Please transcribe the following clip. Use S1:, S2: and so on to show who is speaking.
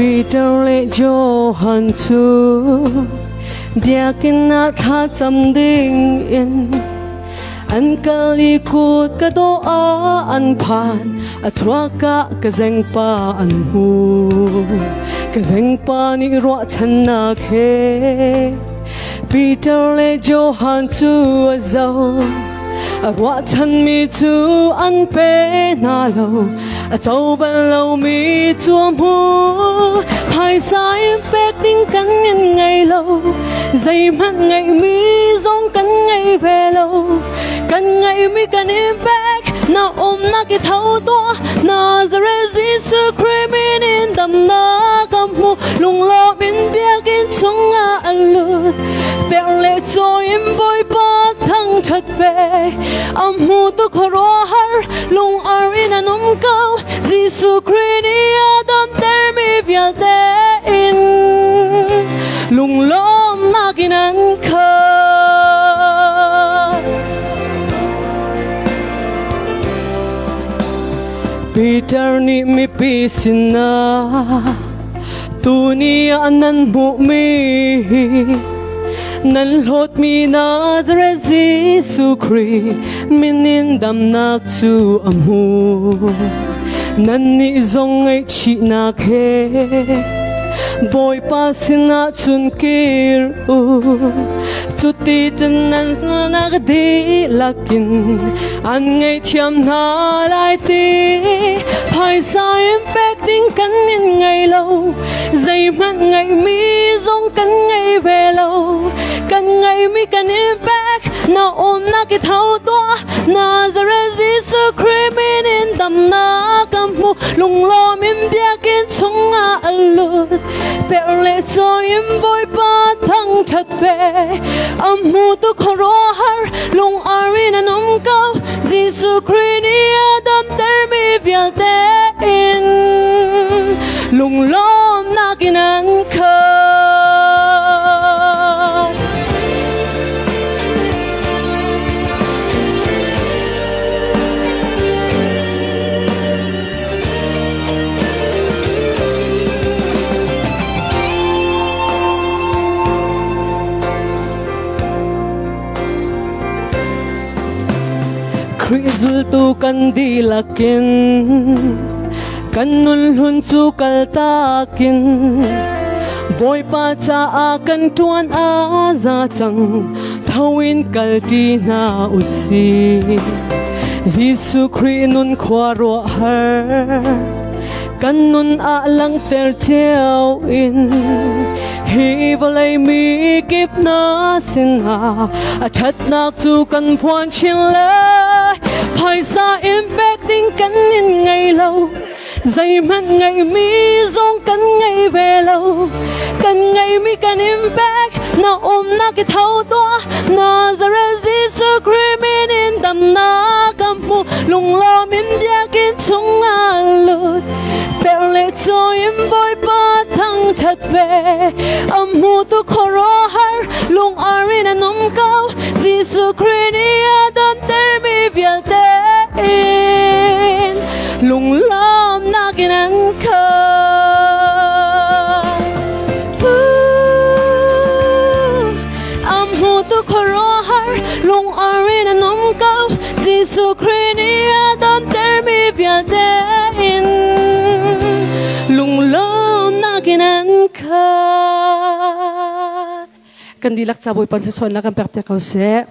S1: Peter le Johan chu bia kin na tha cham ding in an kali kut ka do a an phan a chwa ka zeng pa an hu ka zeng pa ni ro chan na khe Peter le Johan chu a zo a ro chan mi chu an pe na lo a tàu ban lâu mi chua mu hai sai bét tiếng cắn nhân ngày lâu dây mắt ngày mi giống cắn ngày về lâu cắn ngày mi cắn im bét na ôm na cái thâu toa na giờ Jesus creeping in đầm na cầm mu lung lo bên bia kinh chung a lượt bèo lệ cho im bôi bát thăng chật về âm mu tu khổ har lung arina nôm cao Jesus Christ đam ter mi via in lung lom na kinan kha Peter ni mi pisina tu ni anan bu mi nan lot mi Nazareth Jesus Christ minin dam nak chu amu nan ni zong ai chi na khe boy pa sina chun kir u chuti chân nan na ga di lakin an ngai thiam na lai ti phai sai bek ting kan min ngai lâu dây mắt ngai mi zong kan ngai về lâu kan ngai mi kan im bek na ôm na ki thau toa Nazareth Jesus creeping in dam na kam mu lung lo min bia kin chung a lut bèo lệ cho im bôi ba thăng chật về âm mu tu khổ har lung arina nôm cao Jesus Christ đam ter mi via in lung lom na kinan kha Krizul tu kan di lakin kan nul hun chu kal takin boy pa cha a kan tuan a za chang thawin kal ti na usi Jesus Christ nun khwa ro har kan nun a lang ter cheo in hi valai mi kip na sin ha a that nak chu kan phuan chin la phai sa impact ding kan in ngày lâu dây mắt ngày mi zong kan ngày về lâu kan ngày mi kan impact na ôm na cái thâu toa Nazareth Jesus creeping in đầm na cầm mu lung lo min bia kin chung a lut bèo lệ cho im bôi ba thăng chật về âm mu tu khổ har lung arina nôm cao Jesus Christ đam ter mi via in lung lom na kinan kha âm mu tu khổ har lung arina nôm cao Jesus Christ đam ter mi via in lung lom na kinan kha kan dilak sa boy pan sa son na kan perte kause